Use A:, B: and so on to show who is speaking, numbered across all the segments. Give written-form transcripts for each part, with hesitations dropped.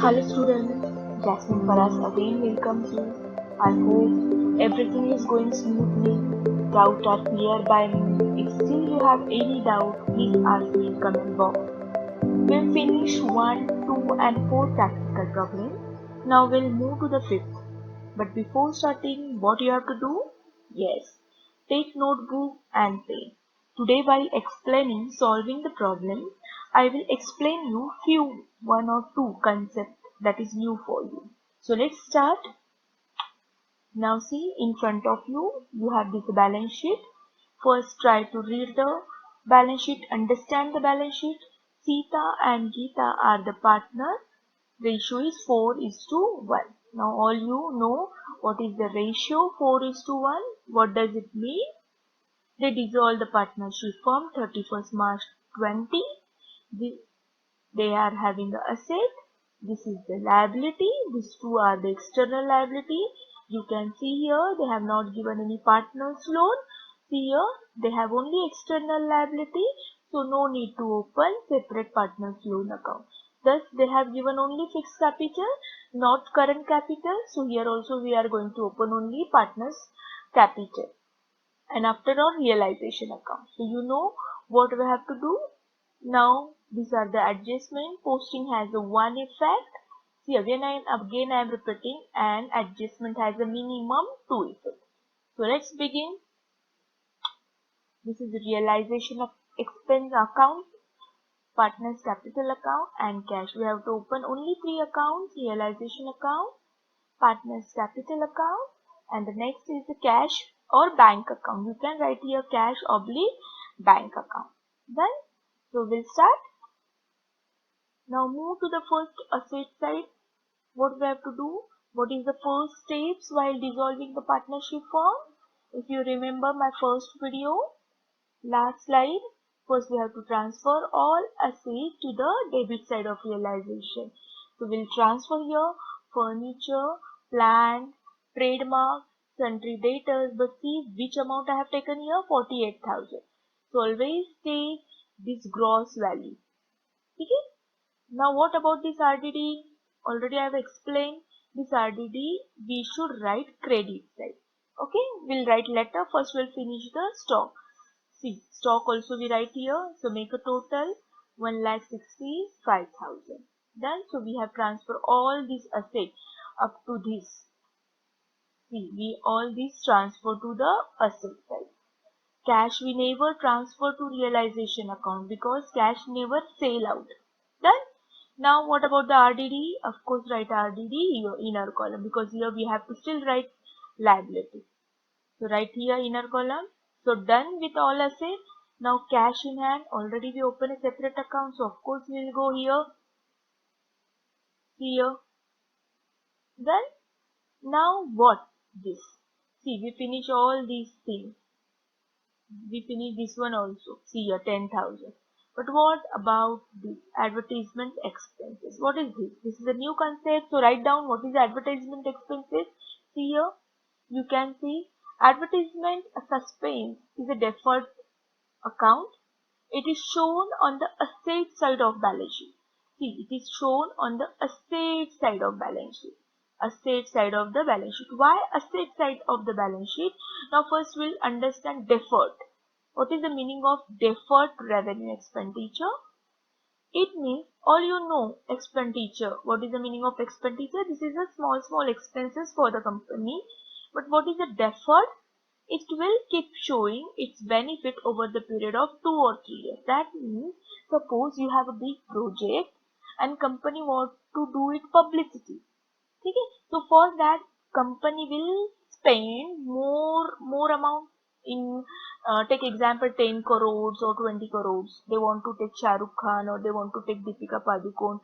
A: Hello students, Jasmine Paras again welcomes you. I hope everything is going smoothly. Doubts are clear by me. If still you have any doubt, please ask me in comment box. We'll finish 1, 2 and 4 practical problems. Now we'll move to the 5th. But before starting, what you have to do? Yes, take notebook and pen. Today while explaining solving the problem, I will explain you few one or two concepts that is new for you. So let's start. Now see in front of you, you have this balance sheet. First try to read the balance sheet, understand the balance sheet. Sita and Geeta are the partners. Ratio is 4:1. Now all you know what is the ratio 4:1. What does it mean? They dissolve the partnership from 31st March 20. They are having the asset. This is the liability. These two are the external liability. You can see here they have not given any partners loan. See here they have only external liability. So no need to open separate partners loan account. Thus they have given only fixed capital, not current capital. So here also we are going to open only partners capital. And after all realization account. So you know what we have to do. Now these are the adjustment. Posting has a one effect. See again I am repeating, and adjustment has a minimum two effect. So let's begin. This is the realization of expense account, partners capital account and cash. We have to open only three accounts: realization account, partners capital account, and the next is the cash or bank account. You can write here cash oblique bank account. Then so we'll start. Now move to the first asset side. What we have to do? What is the first steps while dissolving the partnership form? If you remember my first video, last slide, first we have to transfer all assets to the debit side of realization. So we'll transfer here furniture, plant, trademark, sundry debtors, but see which amount I have taken here, 48,000. So always take this gross value. Okay? Now what about this RDD? Already I have explained this RDD we should write credit side. Okay, we'll write letter. First we'll finish the stock. See, stock also we write here. So make a total 1,65,000. Then so we have transfer all these assets up to this. See, we all these transfer to the asset side. Cash we never transfer to realization account because cash never sell out. Done. Now what about the RDD? Of course write RDD here inner column because here we have to still write liability. So write here inner column. So done with all assets. Now cash in hand. Already we open a separate account. So of course we will go here. Here. Then now what this? See we finish all these things. We finish this one also. See here 10,000. But what about the advertisement expenses? What is this? This is a new concept. So write down what is advertisement expenses. See here, you can see advertisement suspense is a deferred account. It is shown on the asset side of balance sheet. See, it is shown on the asset side of balance sheet. Asset side of the balance sheet. Why asset side of the balance sheet? Now first we'll understand deferred. What is the meaning of deferred revenue expenditure? It means all you know expenditure. What is the meaning of expenditure? This is a small expenses for the company. But what is the deferred? It will keep showing its benefit over the period of 2 or 3 years. That means suppose you have a big project and company wants to do it publicity. Okay? So for that company will spend more amount in take example 10 crores or 20 crores. They want to take Shah Rukh Khan or they want to take Deepika Padukone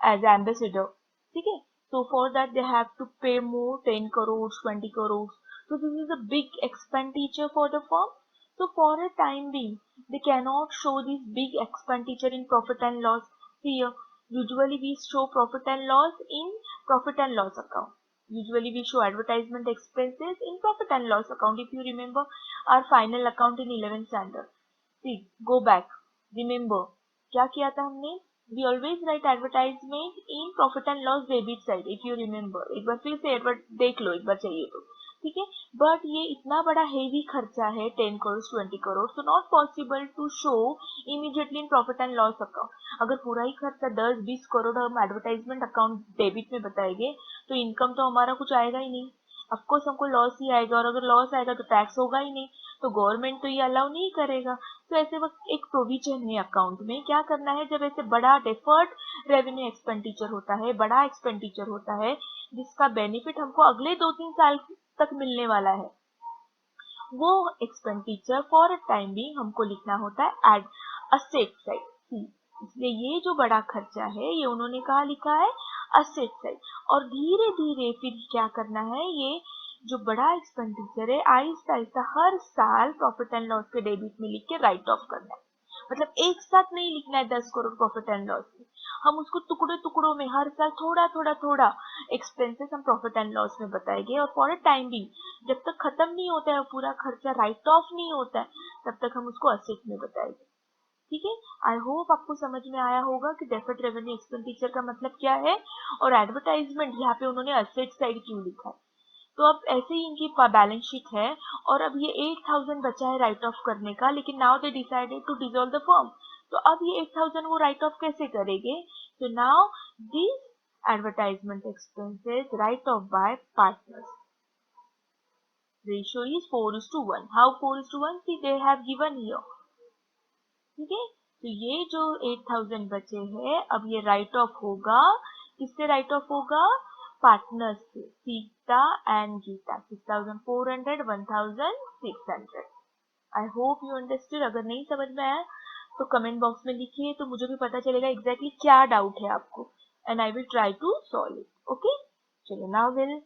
A: as ambassador. Okay? So for that they have to pay more 10 crores, 20 crores. So this is a big expenditure for the firm. So for a time being, they cannot show this big expenditure in profit and loss. See here, usually we show profit and loss in profit and loss account. Usually we show advertisement expenses in profit and loss account. If you remember our final account in 11th standard. See, go back. Remember, क्या किया था हमने? We always write advertisement in profit and loss debit side, if you remember, एक बार फिर से advert देख लो एक बार चाहिए तो, ठीक है। बट ये इतना बड़ा हेवी खर्चा है 10 करोड़ 20 करोड़, तो not possible to show immediately in profit and loss account. अगर पूरा ही खर्चा 10-20 करोड़ हम एडवर्टाइजमेंट अकाउंट डेबिट में बताएंगे तो इनकम तो हमारा कुछ आएगा ही नहीं, ऑफकोर्स हमको लॉस ही आएगा, और अगर लॉस आएगा तो टैक्स होगा ही नहीं, तो गवर्नमेंट तो ये अलाउ नहीं करेगा। तो ऐसे वक्त एक प्रोविजन है अकाउंट में, क्या करना है, जब ऐसे बड़ा डेफर्ड रेवेन्यू एक्सपेंडिचर होता है, बड़ा एक्सपेंडिचर होता है जिसका बेनिफिट हमको अगले 2-3 साल तक मिलने वाला है, वो एक्सपेंडिचर फॉर अ टाइम भी हमको लिखना होता है एट असेट साइड। इसलिए ये जो बड़ा खर्चा है ये उन्होंने कहा लिखा है असेट साइड, और धीरे धीरे फिर क्या करना है, ये जो बड़ा एक्सपेंडिचर है आहिस्ता आहिस्ता हर साल प्रॉफिट एंड लॉस के डेबिट में लिख के राइट ऑफ करना है। मतलब एक साथ नहीं लिखना है 10 करोड़ प्रॉफिट एंड लॉस में, हम उसको टुकड़े टुकड़ों में हर साल थोड़ा थोड़ा थोड़ा एक्सपेंसेस हम प्रॉफिट एंड लॉस में बताएंगे, और फॉर अ टाइम भी जब तक खत्म नहीं होता है पूरा खर्चा राइट ऑफ नहीं होता है तब तक हम उसको असेट में बताएंगे। ठीक है, आई होप आपको समझ में आया होगा कि डेफर्ड रेवेन्यू एक्सपेंडिचर का मतलब क्या है, और एडवर्टाइजमेंट यहाँ पे उन्होंने असेट साइड क्यों लिखा है। तो अब ऐसे ही इनकी बैलेंस शीट है, और अब ये 8000 बचा है राइट ऑफ करने का, लेकिन now they decided to dissolve the firm. तो अब ये 8000 वो राइट ऑफ कैसे करेंगे, तो now this advertisement expenses write off by partners, ratio is 4:1। How 4:1, see they have given here, ठीक है। तो ये जो 8000 बचे हैं अब ये राइट ऑफ होगा, किससे राइट ऑफ होगा, पार्टनर्स से, Sita and Gita, 6400 1600। I hope you understood. अगर नहीं समझ में आया तो कमेंट बॉक्स में लिखिए, तो मुझे भी पता चलेगा एग्जैक्टली क्या डाउट है आपको, and I will try to solve it. Okay, चलो now will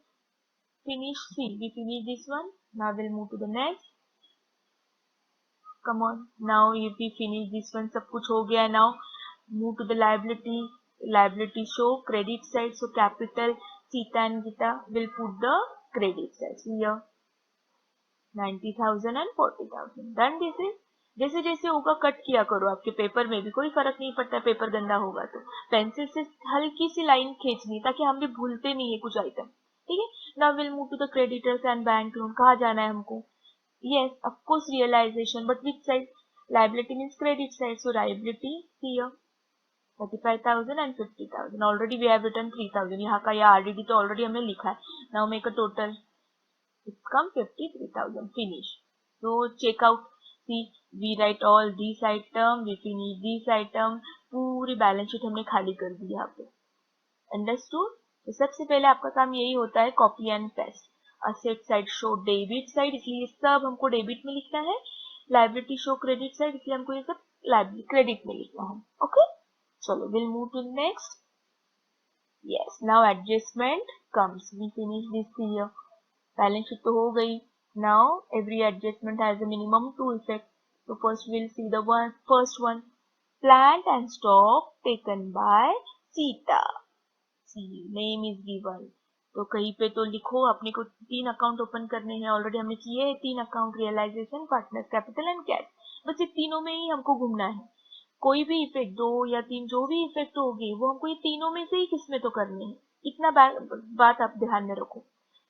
A: finish, see we finish this one, now will move to the next. come on, now if we finish this one, सब कुछ हो गया। now move to the liability show credit side, so capital Sita and Gita will put the credit side here 90,000 and 40,000 done। this is जैसे जैसे होगा cut किया करो, आपके पेपर में भी कोई फर्क नहीं पड़ता, पेपर गंदा होगा तो पेंसिल से हल्की सी लाइन खींचनी ताकि हम भी भूलते नहीं है कुछ आइटम, ठीक है। Now will move to the creditors and bank loan, कहाँ जाना है हमको, yes, of course, realization, but which side? Liability means credit side, so liability here 35,000 and 50,000. Already we have written 3,000. यहाँ का या RDD तो already हमने लिखा है. Now make a total. It's come 53,000. Finish. So check out. See, we write all these item. We finish this item. पूरी balance sheet हमने खाली कर दी यहाँ पे. Understood? तो सबसे पहले आपका काम यही होता है copy and paste. Asset side show debit side, इसलिए सब हमको डेबिट में लिखना है। लायबिलिटी शो क्रेडिट साइड, इसलिए हमको ये सब लायबिलिटी क्रेडिट में लिखना है। ओके, चलो will move to next. Yes, now adjustment comes, we finish this year. Balance sheet तो हो गई। Now every adjustment has a minimum 2 effect. तो first will see the first one, plant and stock taken by Sita. Name is given, तो कहीं पे तो लिखो, अपने को 3 अकाउंट ओपन करने हैं, ऑलरेडी हमने किए हैं 3 account, realisation, partners capital and cash. बस ये तीनों में ही हमको घूमना है, कोई भी इफेक्ट 2 या 3 जो भी इफेक्ट होगी वो हमको ये तीनों में से ही किसमें तो करनी है, इतना बात आप ध्यान में रखो,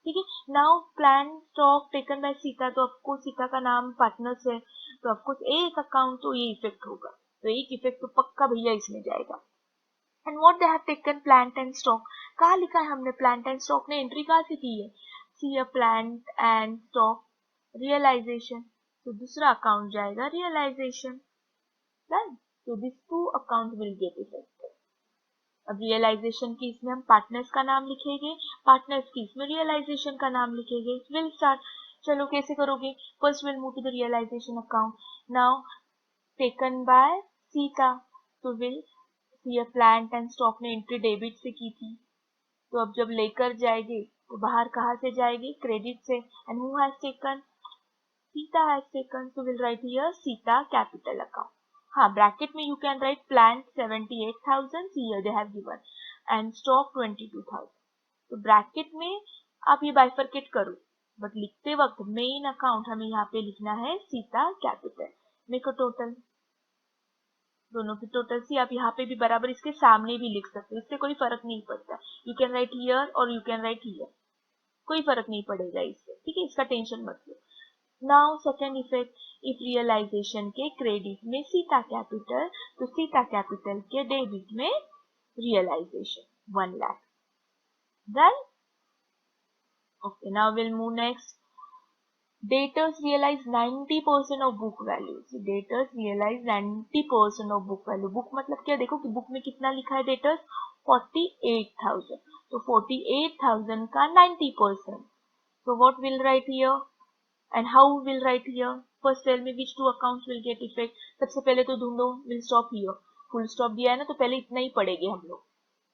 A: ठीक है। Now plan stock taken by Sita, तो आपको सीता का नाम पार्टनर्स है, तो आपको एक अकाउंट तो ये इफेक्ट होगा, तो एक इफेक्ट तो पक्का भैया इसमें जाएगा। And what they have taken, plant and stock, कहाँ लिखा है हमने प्लांट एंड स्टॉक, ने एंट्री कहाँ से की है, see a plant and stock realisation, तो दूसरा अकाउंट जाएगा रियलाइजेशन, डन। तो this 2 account will get effected. अब रियलाइजेशन की इसमें हम पार्टनर्स का नाम लिखेंगे, पार्टनर्स की इसमें रियलाइजेशन का नाम लिखेंगे। विल स्टार्ट, चलो कैसे करोगे, first will move to the realisation account. Now taken by Sita, तो will see plant and stock ने एंट्री डेबिट से की थी, तो अब जब लेकर जाएंगे तो बाहर कहाँ से जाएगी, क्रेडिट से। And who has taken, Sita has taken, so will write here Sita capital account. हाँ, ब्रैकेट में you can right plant 78,000, here they have given, and stock 22,000। तो ब्रैकेट में आप ये बाइफरकेट करो, बट लिखते वक्त मेन अकाउंट हमें यहाँ पे लिखना है Sita capital. Make a total, दोनों की टोटल सी आप यहाँ पे भी बराबर इसके सामने भी लिख सकते हो, इससे कोई फर्क नहीं पड़ता। यू कैन राइट हियर और यू कैन राइट हियर, कोई फर्क नहीं पड़ेगा इससे, ठीक है, इसका टेंशन मत लो। Now second effect, if realisation के क्रेडिट में सीता कैपिटल, तो सीता कैपिटल के डेबिट में realization 1 lakh. Then okay, now will move next. Debtors realize 90% of book value. So debtors realize 90% of book value. Book मतलब क्या, देखो कि बुक में कितना लिखा है debtors 48,000. तो 48,000 का 90%. So what will write here and how will write here? First tell me which two accounts will get effect. सबसे पहले तो ढूंढो, will stop here. Full stop दिया है ना, तो पहले इतना ही पढ़ेंगे हम लोग,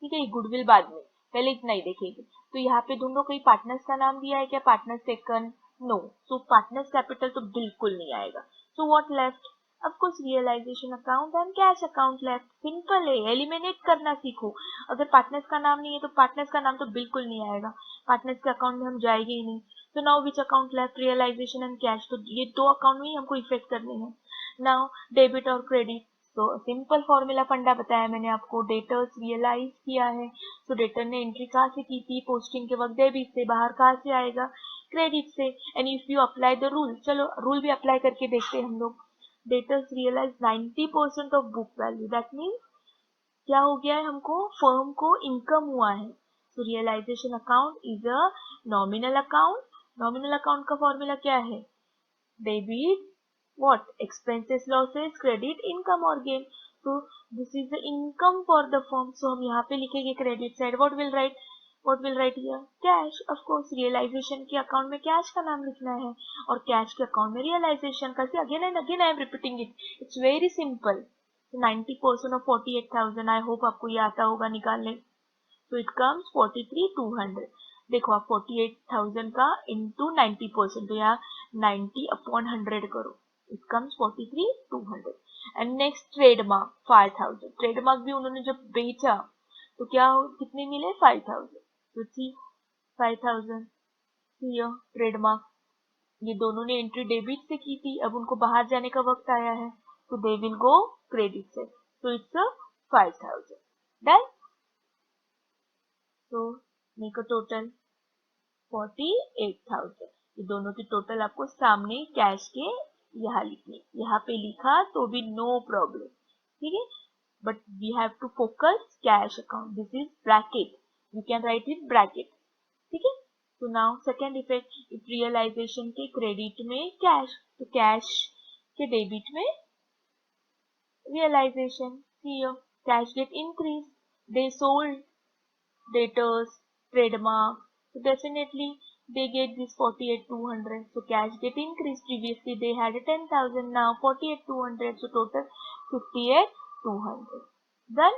A: ठीक है, गुडविल बाद में, पहले इतना ही देखेंगे। तो यहाँ पे ढूंढो कोई पार्टनर्स का नाम दिया है क्या, partner second, no, so partners capital तो बिल्कुल नहीं आएगा। So what left, of course realisation account and cash account left. Simple है, एलिमिनेट करना सीखो। अगर पार्टनर्स का नाम नहीं है तो पार्टनर्स का नाम तो बिल्कुल नहीं आएगा, पार्टनर्स के अकाउंट में हम जाएंगे ही नहीं। तो now which account left, realisation and cash, तो ये दो अकाउंट में ही हमको इफेक्ट करने हैं। नाउ डेबिट और क्रेडिट, तो सिंपल फॉर्मूला फंडा बताया मैंने आपको, डेटर्स रियलाइज किया है, तो डेटर ने एंट्री कहाँ से की थी, पोस्टिंग के वक्त डेबिट से, बाहर कहाँ से आएगा, क्रेडिट से। And if you apply the rule, चलो रूल भी अप्लाई करके देखते हैं हम लोग। Debtors realise 90% of book value, that means क्या हो गया है, हमको फर्म को इनकम हुआ है। तो realisation account is a nominal account. Nominal account का फॉर्मूला क्या है, debit what expenses, losses, credit, income or gain. So this is the income for the firm, so हम यहाँ पे लिखेंगे credit side, what will write here, cash. of course realization के account में cash का नाम लिखना है और कैश के अकाउंट में रियलाइजेशन का। Again and again I am repeating it, it's very simple. 90% of 48,000, I hope आपको ये आता होगा निकालने। तो इट कम्स 43,200। देखो आप 48,000 का इंटू 90%, तो यहाँ 90/100 करो, it comes 43,200. and next trademark 5,000, trademark भी उन्होंने जब बेचा तो क्या कितने मिले 5,000, तो थी 5,000 here trademark। ये दोनों ने एंट्री डेबिट से की थी, अब उनको बाहर जाने का वक्त आया है तो दे विल गो क्रेडिट से, तो इट्स 5,000 डन। तो मेक अ टोटल 48,000, ये दोनों की टोटल आपको सामने कैश के यहाँ लिखनी, यहाँ पे लिखा तो भी नो प्रॉब्लम, ठीक है, but we have to focus cash account, this is bracket, you can write it bracket, ठीक है। तो now second effect, if realisation के क्रेडिट में कैश, तो कैश के डेबिट में realisation, here cash get increased, they sold debtors, trademark, so definitely they get this 48,200. So cash get increased. Previously they had 10,000, now 48,200. So total 58,200. Done.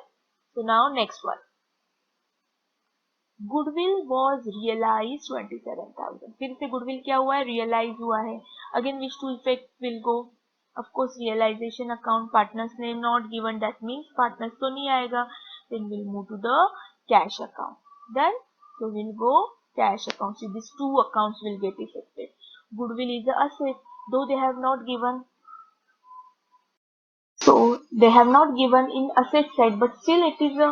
A: So now next one. Goodwill was realized 27,000. फिर से goodwill क्या हुआ है, realize हुआ है. Again which two effects will go? Of course realization account, partners name not given, that means partners तो नहीं आएगा. Then we'll move to the cash account. Then so we'll go cash account. So these two accounts will get affected. Goodwill is an asset, though they have not given. So they have not given in asset side, but still it is a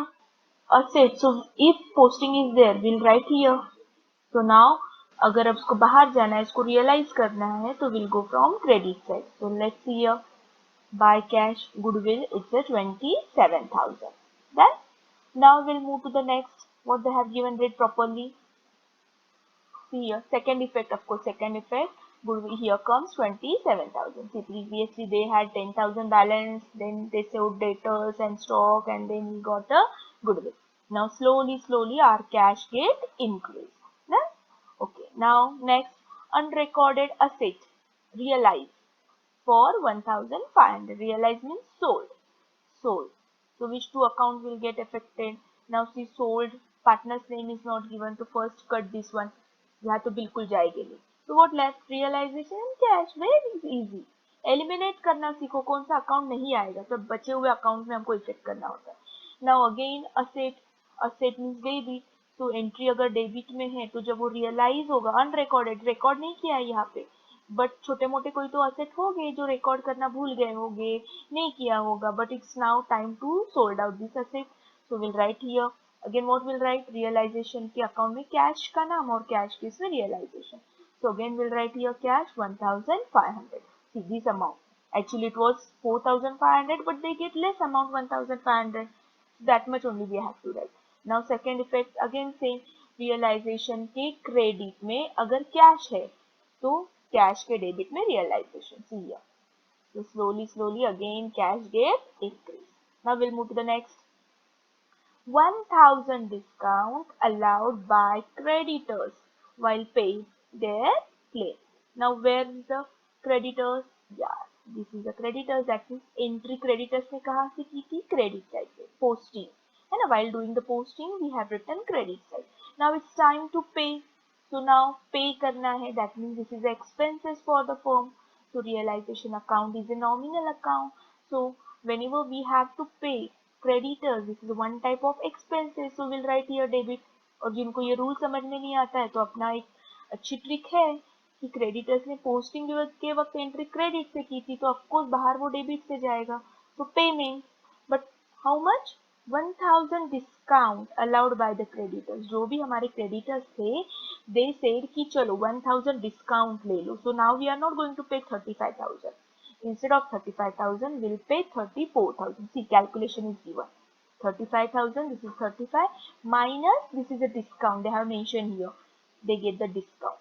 A: asset. So if posting is there, we'll write here. So now अगर अब इसको बाहर जाना है, इसको realise करना है, तो we'll go from credit side. So let's see here. By cash goodwill, it's a 27,000. Then now we'll move to the next. What they have given, read properly. See here, second effect, of course, second effect, goodwill here comes 27,000. See, previously they had 10,000 balance, then they sold debtors and stock, and then we got a goodwill. Now slowly our cash get increased. Then, okay, now next, unrecorded asset, realized for 1,500. Realized means sold. Sold. So which two account will get affected? Now see, sold, partner's name is not given, तो first cut this one, यहाँ तो बिल्कुल जाएगी नहीं. So what left? Realization and cash. Very easy. Eliminate करना सीखो, कौन सा अकाउंट नहीं आएगा, तो बचे हुए अकाउंट में हमको इफेक्ट करना होता है. Now again asset, asset means debit, तो एंट्री अगर डेबिट में है तो जब वो रियलाइज होगा, अनरिकॉर्डेड, रिकॉर्ड नहीं किया है यहाँ पे, बट छोटे मोटे कोई तो असेट होंगे जो रिकॉर्ड करना भूल गए होंगे, नहीं किया होगा, but it's now time to sold out this asset. So will write here again what will write, realisation के अकाउंट में कैश का नाम और कैश के इसमें realisation. So again will write here cash 1500. See this amount. Actually it was 4500 but they get less amount 1500. That much only we have to write. Now second effect again same, realisation के credit में अगर cash है तो cash के debit में realisation. See here. So slowly again cash get increased. Now we'll move to the next. 1000 discount allowed by creditors while paying their claim. Now where is the creditors? Yeah, this is the creditors. That means entry creditors ने कहाँ से की थी? Credit side से, posting है ना. While doing the posting we have written credit side. Now it's time to pay. So now pay करना है. That means this is the expenses for the firm. So realization account is a nominal account. So whenever we have to pay creditors, this is one type of expenses, so we'll write here debit. और जिनको ये rule समझ में नहीं आता है तो अपना एक अच्छी ट्रिक है कि क्रेडिटर्स ने पोस्टिंग के वक्त एंट्री क्रेडिट से की थी तो ऑफकोर्स बाहर वो डेबिट से जाएगा. तो payment, but how much? 1000 discount allowed by the creditors. जो भी हमारे क्रेडिटर्स थे दे सेड कि चलो 1000 डिस्काउंट ले लो. So now we are not going to pay 35,000. Instead of 35,000, we'll pay 34,000. See, calculation is given. 35,000, this is 35, minus, this is a discount. They have mentioned here. They get the discount.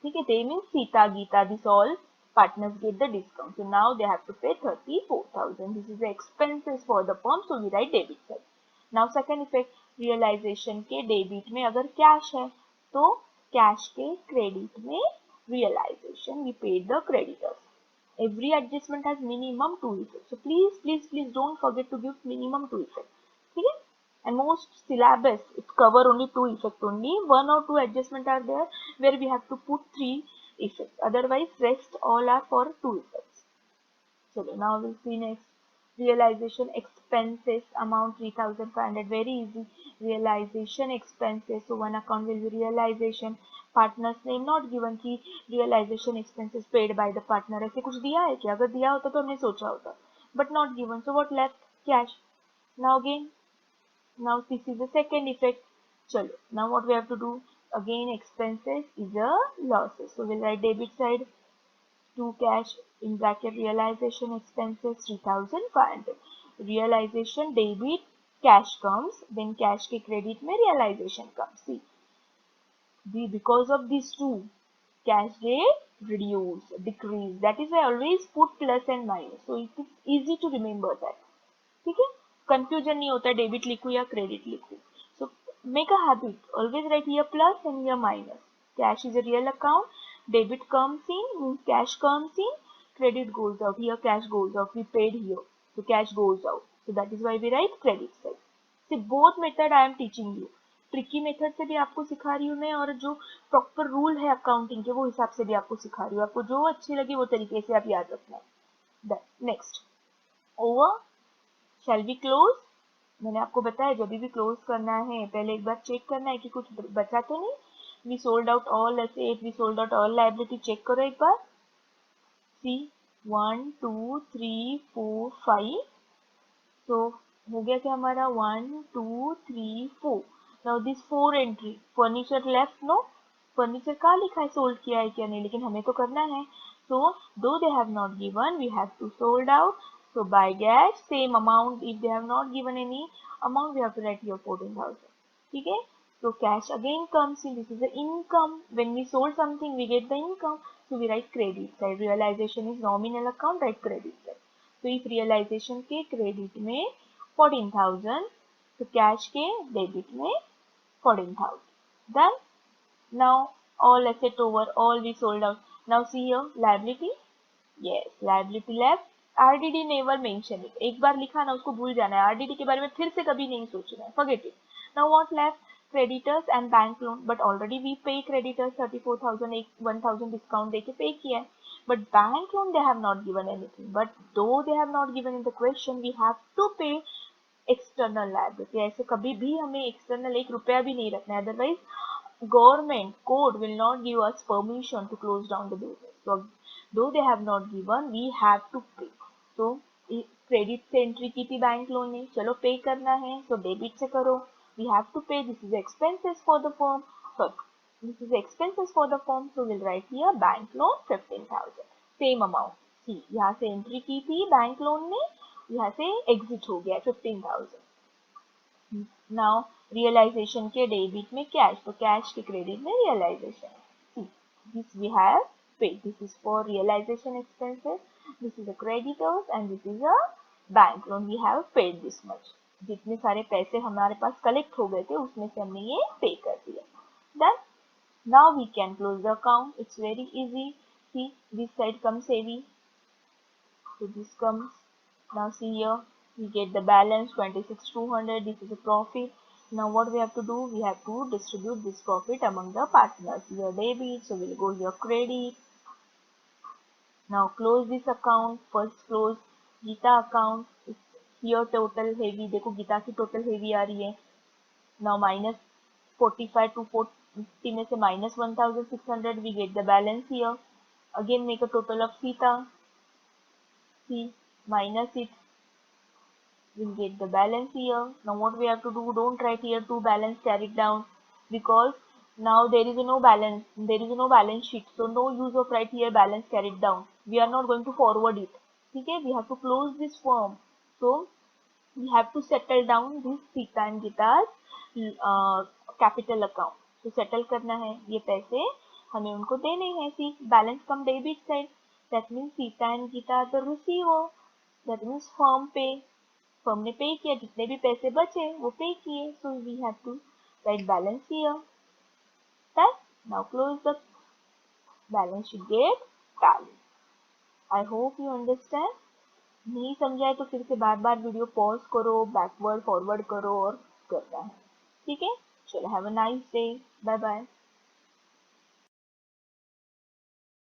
A: Okay, they mean Sita, Geeta, this all partners get the discount. So now they have to pay 34,000. This is the expenses for the firm. So we write debit side. Now second effect, realization के debit में अगर cash है तो cash के credit में realization we paid the creditors. Every adjustment has minimum 2 effects. So please don't forget to give minimum 2 effects. ठीक है? And most syllabus it cover only 2 effects only. 1 or 2 adjustment are there where we have to put 3 effects. Otherwise rest all are for 2 effects. So now we'll see next. Realization expenses amount 3,500. Very easy. Realization expenses. So one account will be realization. Partners name not given की realization expenses paid by the partner. ऐसे कुछ दिया है क्या? अगर दिया होता तो हमने सोचा होता, but not given. So what left? Cash. Now again, now this is the second effect. चलो now what we have to do, again expenses is a losses. So will write debit side to cash in bracket realization expenses 3,500. realization debit cash comes, then cash के credit में realization comes. See, because of these two, cash get reduce, decrease. That is why I always put plus and minus, so it is easy to remember that. ठीक है, confusion नहीं होता debit लिखूं या credit लिखूं. So make a habit, always right here plus and here minus. Cash is a real account, debit comes in, cash comes in, credit goes out. Here cash goes out. We paid here, so cash goes out. So that is why we write credit side. See, both method I am teaching you. Tricky method से भी आपको सिखा रही हूँ मैं, और जो proper rule है अकाउंटिंग के वो हिसाब से भी आपको सिखा रही हूँ. आपको जो अच्छी लगी वो तरीके से आप याद रखना. Next, over. Shall we close? मैंने आपको बताया जब भी क्लोज करना है पहले एक बार चेक करना है कि कुछ बचा तो नहीं. We sold out all asset, we sold out all liability. Check करो एक बार. सी 1 2 3 4 5. तो हो गया क्या हमारा 1 2 3 4. Now this 4 entry. Furniture left, no furniture कहाँ लिखा है सोल्ड किया है क्या? नहीं, लेकिन हमें तो करना है. So though they have not given, we have to sold out. So by cash same amount. If they have not given any amount, we have to write here 14,000. ठीक है? So cash again comes in. This is the income. When we sold something, we get the income. So we write credit side. Realization is nominal account. Write credit side. So if realization के credit में 14,000, तो cash के debit में 14,000. Done. Now all asset over. All we sold out. Now see here liability. Yes, liability left. RDD never mention it. एक बार लिखा ना उसको भूल जाना है. RDD के बारे में फिर से कभी नहीं सोचना है. Forget it. Now what left? Creditors and bank loan. But already we pay creditors 34,000, 1,000 discount देके pay किया है. But bank loan they have not given anything. But though they have not given in the question, we have to pay external liability. ऐसे कभी भी हमें external एक रुपया भी नहीं रखना है. Otherwise, government code will not give us permission to close down the business. So though they have not given, we have to pay. So credit से एंट्री की थी बैंक लोन ने, चलो पे करना है, so डेबिट से करो, we have to pay. This is expenses for the firm. So this is expenses for the firm, so we'll write here bank loan 15,000. Same amount. See, यहाँ से एंट्री की थी बैंक लोन ने, यहाँ से exit हो गया 15,000. नाउ रियलाइजेशन के डेबिट में कैश, तो कैश के क्रेडिट में realisation. This we have paid. This is for realization expenses. This is a creditors and this is a bank loan. We have paid this much. जितने सारे पैसे हमारे पास collect हो गए थे उसमें से हमने ये पे कर दिया. Then now we can close the account. It's very easy. See, this side comes heavy. So this comes. Now see here, we get the balance 26,200. This is a profit. Now what we have to do? We have to distribute this profit among the partners. Here debit, so we'll go here credit. Now close this account. First close Gita account. Here total heavy. देखो गीता की total heavy आ रही है. Now minus 45 to 40 में से minus 1,600. We get the balance here. Again make a total of Sita. See, minus it. We'll get the balance here. Now what we have to do? Don't write here to balance carried down, because now there is no balance. There is no balance sheet, so no use of write here balance carried down. We are not going to forward it. Okay, we have to close this form. So we have to settle down this Sita and Gita's capital account. तो settle करना है, ये पैसे हमें उनको देने हैं. See balance come debit side, that means Sita and Gita the receiver, that means firm ने पे किया, जितने भी पैसे बचे वो पे किए. So we have to write balance here. That now close the balance sheet get tally. I hope you understand. नहीं समझाए तो फिर से बार बार वीडियो पॉज करो, बैकवर्ड फॉरवर्ड करो और करना है. ठीक है, चलो have a nice day, bye bye.